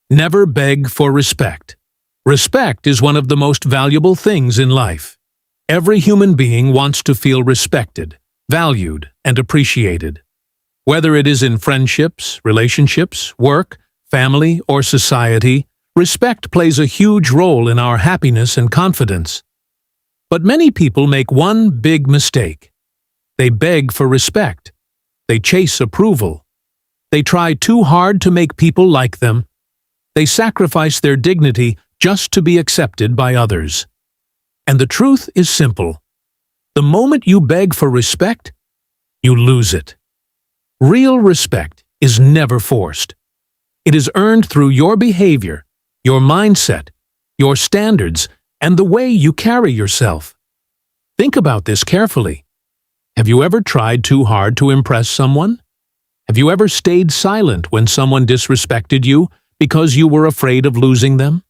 Never beg for respect. Respect is one of the most valuable things in life. Every human being wants to feel respected, valued, and appreciated. Whether it is in friendships, relationships, work, family, or society, respect plays a huge role in our happiness and confidence. But many people make one big mistake. They beg for respect. They chase approval. They try too hard to make people like them. They sacrifice their dignity just to be accepted by others. And the truth is simple. The moment you beg for respect, you lose it. Real respect is never forced. It is earned through your behavior, your mindset, your standards, and the way you carry yourself. Think about this carefully. Have you ever tried too hard to impress someone? Have you ever stayed silent when someone disrespected you because you were afraid of losing them?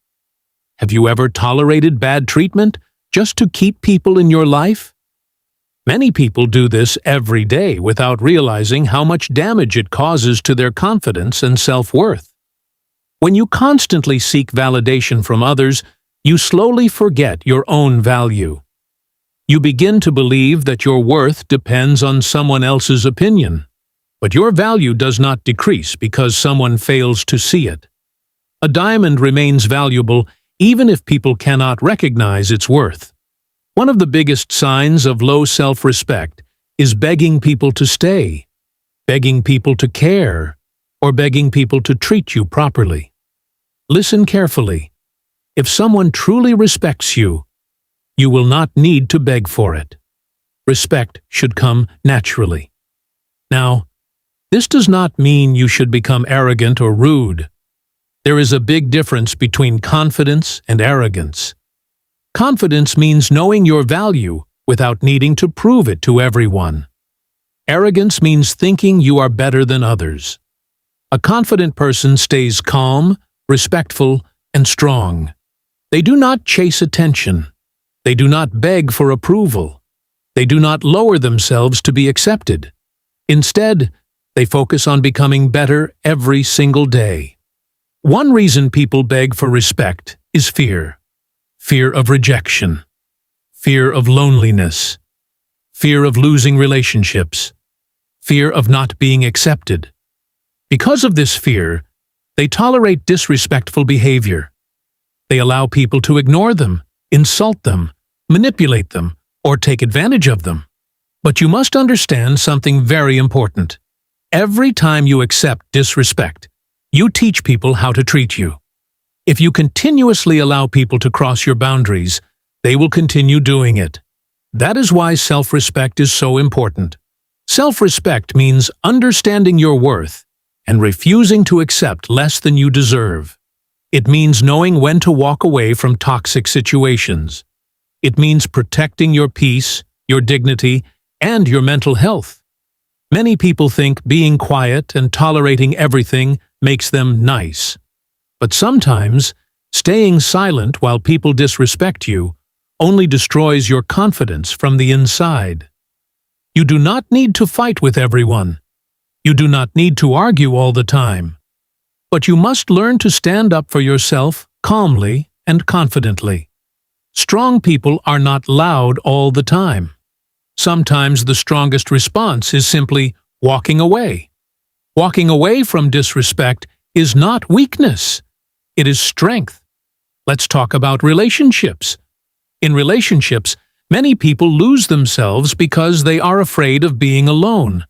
Have you ever tolerated bad treatment just to keep people in your life? Many people do this every day without realizing how much damage it causes to their confidence and self-worth. When you constantly seek validation from others, you slowly forget your own value. You begin to believe that your worth depends on someone else's opinion. But your value does not decrease because someone fails to see it. A diamond remains valuable even if people cannot recognize its worth. One of the biggest signs of low self-respect is begging people to stay, begging people to care, or begging people to treat you properly. Listen carefully. If someone truly respects you, you will not need to beg for it. Respect should come naturally. Now, this does not mean you should become arrogant or rude. There is a big difference between confidence and arrogance. Confidence means knowing your value without needing to prove it to everyone. Arrogance means thinking you are better than others. A confident person stays calm, respectful, and strong. They do not chase attention. They do not beg for approval. They do not lower themselves to be accepted. Instead, they focus on becoming better every single day. One reason people beg for respect is fear. Fear of rejection. Fear of loneliness. Fear of losing relationships. Fear of not being accepted. Because of this fear, they tolerate disrespectful behavior. They allow people to ignore them, insult them, manipulate them, or take advantage of them. But you must understand something very important. Every time you accept disrespect, you teach people how to treat you. If you continuously allow people to cross your boundaries, they will continue doing it. That is why self-respect is so important. Self-respect means understanding your worth and refusing to accept less than you deserve. It means knowing when to walk away from toxic situations. It means protecting your peace, your dignity, and your mental health. Many people think being quiet and tolerating everything makes them nice. But sometimes, staying silent while people disrespect you only destroys your confidence from the inside. You do not need to fight with everyone. You do not need to argue all the time. But you must learn to stand up for yourself calmly and confidently. Strong people are not loud all the time. Sometimes the strongest response is simply walking away. Walking away from disrespect is not weakness. It is strength. Let's talk about relationships. In relationships, many people lose themselves because they are afraid of being alone.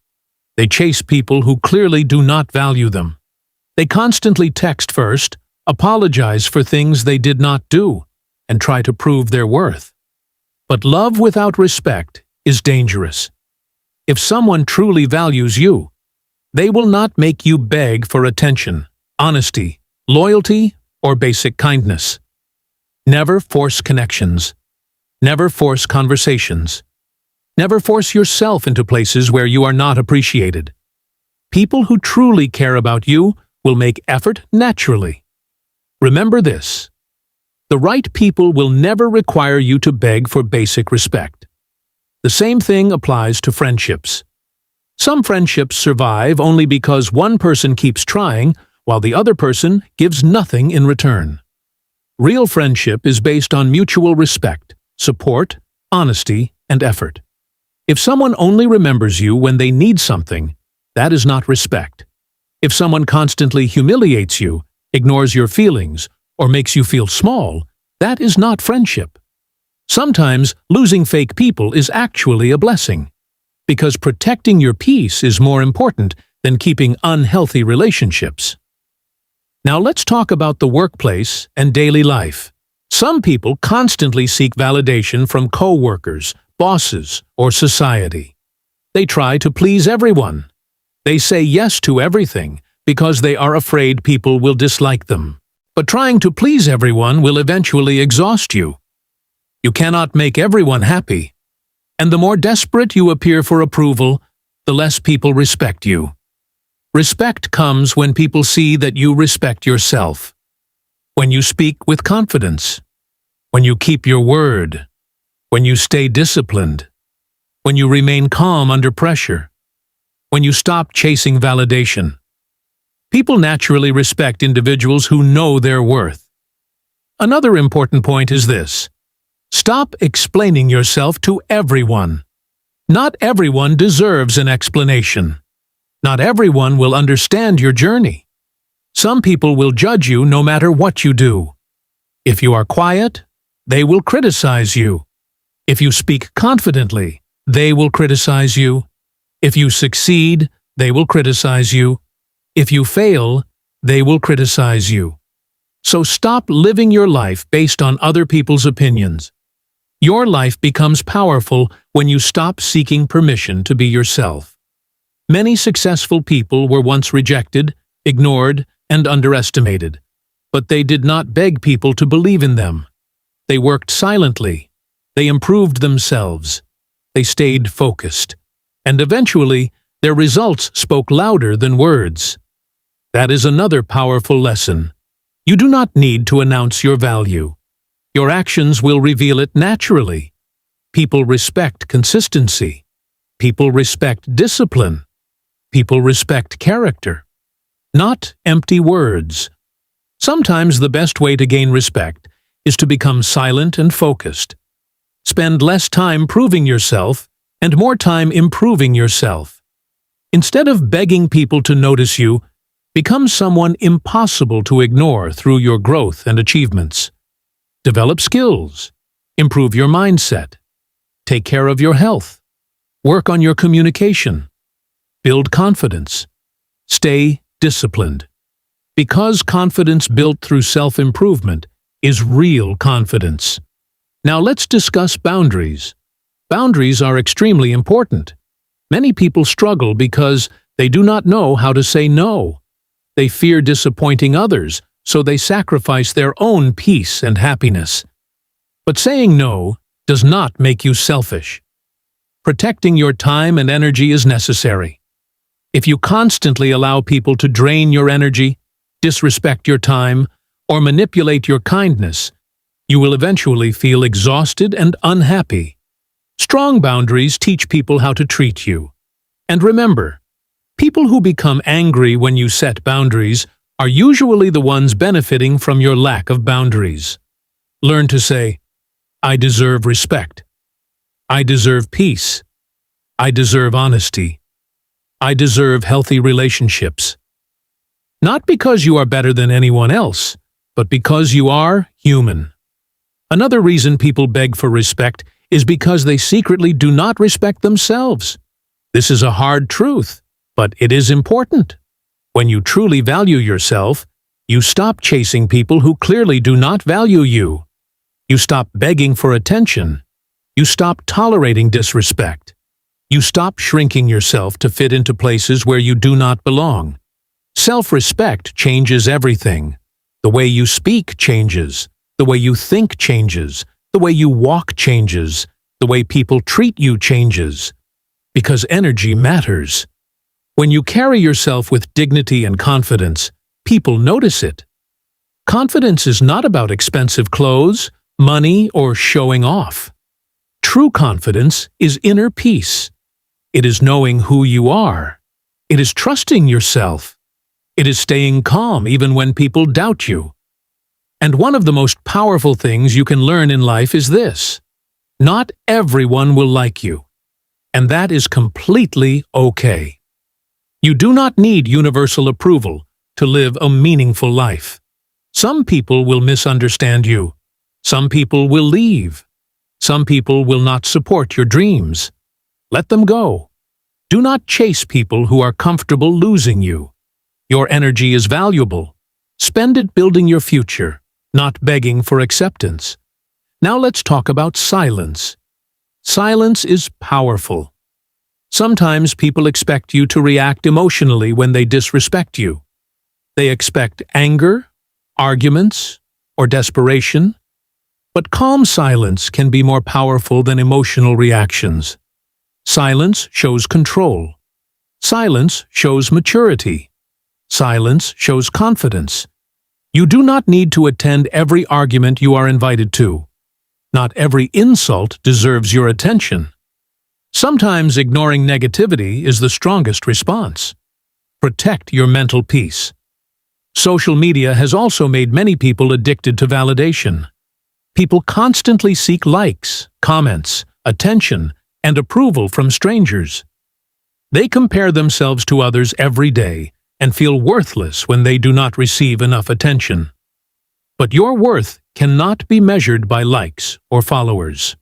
They chase people who clearly do not value them. They constantly text first, apologize for things they did not do, and try to prove their worth. But love without respect is dangerous. If someone truly values you, they will not make you beg for attention, honesty, loyalty, or basic kindness. Never force connections. Never force conversations. Never force yourself into places where you are not appreciated. People who truly care about you will make effort naturally. Remember this: the right people will never require you to beg for basic respect. The same thing applies to friendships. Some friendships survive only because one person keeps trying while the other person gives nothing in return. Real friendship is based on mutual respect, support, honesty, and effort. If someone only remembers you when they need something, that is not respect. If someone constantly humiliates you, ignores your feelings, or makes you feel small, that is not friendship. Sometimes losing fake people is actually a blessing, because protecting your peace is more important than keeping unhealthy relationships. Now let's talk about the workplace and daily life. Some people constantly seek validation from co-workers, bosses, or society. They try to please everyone. They say yes to everything because they are afraid people will dislike them. But trying to please everyone will eventually exhaust you. You cannot make everyone happy. And the more desperate you appear for approval, the less people respect you. Respect comes when people see that you respect yourself. When you speak with confidence. When you keep your word. When you stay disciplined. When you remain calm under pressure. When you stop chasing validation. People naturally respect individuals who know their worth. Another important point is this. Stop explaining yourself to everyone. Not everyone deserves an explanation. Not everyone will understand your journey. Some people will judge you no matter what you do. If you are quiet, they will criticize you. If you speak confidently, they will criticize you. If you succeed, they will criticize you. If you fail, they will criticize you. So stop living your life based on other people's opinions. Your life becomes powerful when you stop seeking permission to be yourself. Many successful people were once rejected, ignored, and underestimated. But they did not beg people to believe in them. They worked silently. They improved themselves. They stayed focused. And eventually, their results spoke louder than words. That is another powerful lesson. You do not need to announce your value. Your actions will reveal it naturally. People respect consistency. People respect discipline. People respect character. Not empty words. Sometimes the best way to gain respect is to become silent and focused. Spend less time proving yourself and more time improving yourself. Instead of begging people to notice you, become someone impossible to ignore through your growth and achievements. Develop skills. Improve your mindset. Take care of your health. Work on your communication. Build confidence. Stay disciplined. Because confidence built through self-improvement is real confidence. Now let's discuss boundaries. Boundaries are extremely important. Many people struggle because they do not know how to say no. They fear disappointing others, so they sacrifice their own peace and happiness. But saying no does not make you selfish. Protecting your time and energy is necessary. If you constantly allow people to drain your energy, disrespect your time, or manipulate your kindness, you will eventually feel exhausted and unhappy. Strong boundaries teach people how to treat you. And remember, people who become angry when you set boundaries are usually the ones benefiting from your lack of boundaries. Learn to say, I deserve respect. I deserve peace. I deserve honesty. I deserve healthy relationships. Not because you are better than anyone else, but because you are human. Another reason people beg for respect is because they secretly do not respect themselves. This is a hard truth, but it is important. When you truly value yourself, you stop chasing people who clearly do not value you. You stop begging for attention. You stop tolerating disrespect. You stop shrinking yourself to fit into places where you do not belong. Self-respect changes everything. The way you speak changes. The way you think changes. The way you walk changes. The way people treat you changes. Because energy matters. When you carry yourself with dignity and confidence, people notice it. Confidence is not about expensive clothes, money, or showing off. True confidence is inner peace. It is knowing who you are. It is trusting yourself. It is staying calm even when people doubt you. And one of the most powerful things you can learn in life is this: not everyone will like you, and that is completely okay. You do not need universal approval to live a meaningful life. Some people will misunderstand you. Some people will leave. Some people will not support your dreams. Let them go. Do not chase people who are comfortable losing you. Your energy is valuable. Spend it building your future, not begging for acceptance. Now let's talk about silence. Silence is powerful. Sometimes people expect you to react emotionally when they disrespect you. They expect anger, arguments, or desperation. But calm silence can be more powerful than emotional reactions. Silence shows control. Silence shows maturity. Silence shows confidence. You do not need to attend every argument you are invited to. Not every insult deserves your attention. Sometimes ignoring negativity is the strongest response. Protect your mental peace. Social media has also made many people addicted to validation. People constantly seek likes, comments, attention, and approval from strangers. They compare themselves to others every day and feel worthless when they do not receive enough attention. But your worth cannot be measured by likes or followers.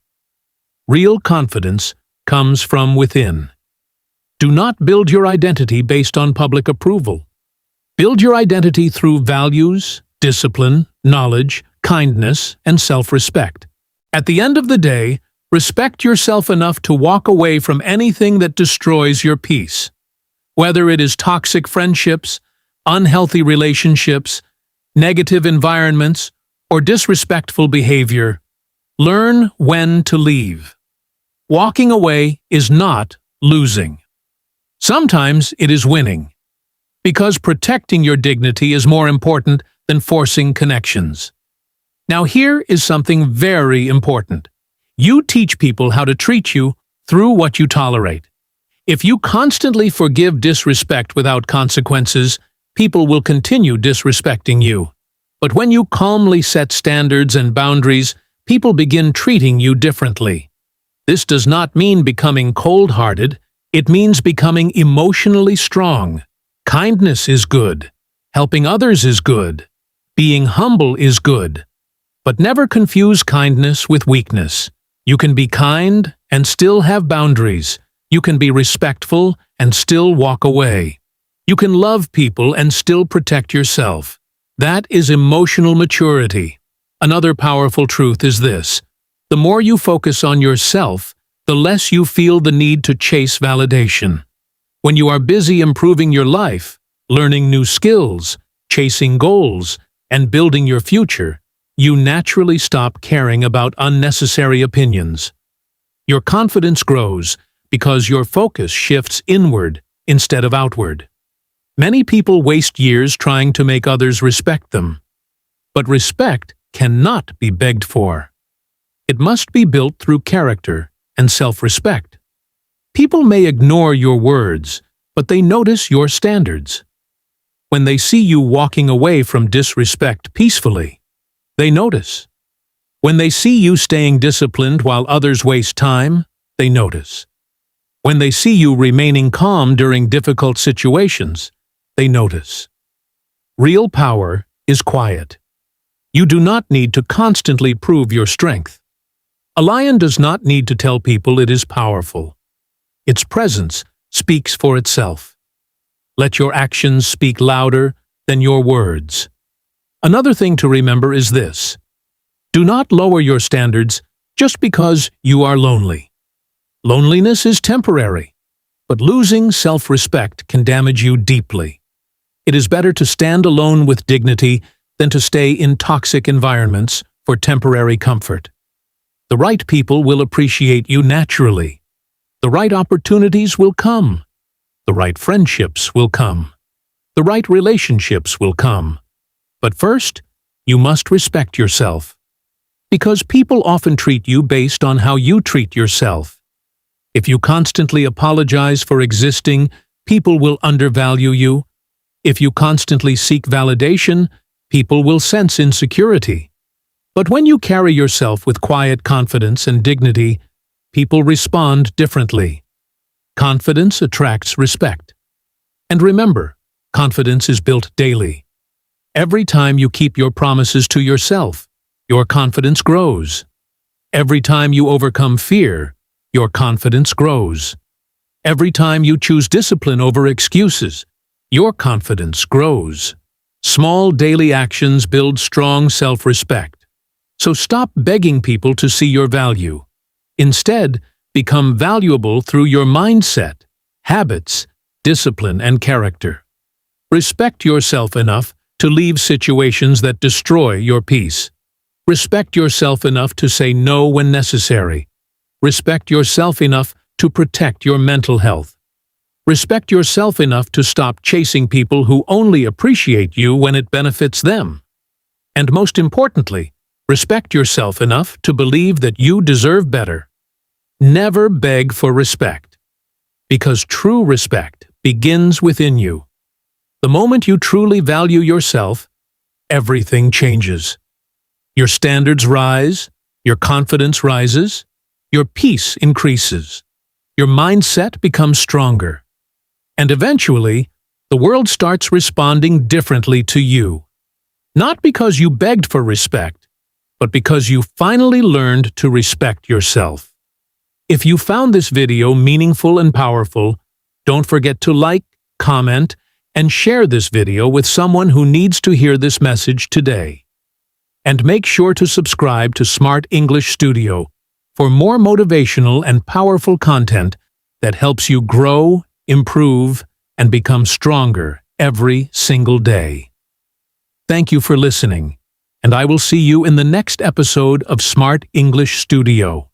Real confidence comes from within. Do not build your identity based on public approval. Build your identity through values, discipline, knowledge, kindness, and self-respect. At the end of the day, respect yourself enough to walk away from anything that destroys your peace. Whether it is toxic friendships, unhealthy relationships, negative environments, or disrespectful behavior, learn when to leave. Walking away is not losing. Sometimes it is winning, because protecting your dignity is more important than forcing connections. Now here is something very important. You teach people how to treat you through what you tolerate. If you constantly forgive disrespect without consequences, people will continue disrespecting you. But when you calmly set standards and boundaries, people begin treating you differently. This does not mean becoming cold-hearted. It means becoming emotionally strong. Kindness is good. Helping others is good. Being humble is good. But never confuse kindness with weakness. You can be kind and still have boundaries. You can be respectful and still walk away. You can love people and still protect yourself. That is emotional maturity. Another powerful truth is this: the more you focus on yourself, the less you feel the need to chase validation. When you are busy improving your life, learning new skills, chasing goals, and building your future, you naturally stop caring about unnecessary opinions. Your confidence grows because your focus shifts inward instead of outward. Many people waste years trying to make others respect them. But respect cannot be begged for. It must be built through character and self-respect. People may ignore your words, but they notice your standards. When they see you walking away from disrespect peacefully, they notice. When they see you staying disciplined while others waste time, they notice. When they see you remaining calm during difficult situations, they notice. Real power is quiet. You do not need to constantly prove your strength. A lion does not need to tell people it is powerful. Its presence speaks for itself. Let your actions speak louder than your words. Another thing to remember is this: do not lower your standards just because you are lonely. Loneliness is temporary, but losing self-respect can damage you deeply. It is better to stand alone with dignity than to stay in toxic environments for temporary comfort. The right people will appreciate you naturally. The right opportunities will come. The right friendships will come. The right relationships will come. But first, you must respect yourself. Because people often treat you based on how you treat yourself. If you constantly apologize for existing, people will undervalue you. If you constantly seek validation, people will sense insecurity. But when you carry yourself with quiet confidence and dignity, people respond differently. Confidence attracts respect. And remember, confidence is built daily. Every time you keep your promises to yourself, your confidence grows. Every time you overcome fear, your confidence grows. Every time you choose discipline over excuses, your confidence grows. Small daily actions build strong self-respect. So stop begging people to see your value. Instead, become valuable through your mindset, habits, discipline, and character. Respect yourself enough to leave situations that destroy your peace. Respect yourself enough to say no when necessary. Respect yourself enough to protect your mental health. Respect yourself enough to stop chasing people who only appreciate you when it benefits them. And most importantly, respect yourself enough to believe that you deserve better. Never beg for respect, because true respect begins within you. The moment you truly value yourself, everything changes. Your standards rise, your confidence rises, your peace increases, your mindset becomes stronger, and eventually, the world starts responding differently to you. Not because you begged for respect, but because you finally learned to respect yourself. If you found this video meaningful and powerful, don't forget to like, comment, and share this video with someone who needs to hear this message today. And make sure to subscribe to Smart English Studio for more motivational and powerful content that helps you grow, improve, and become stronger every single day. Thank you for listening, and I will see you in the next episode of Smart English Studio.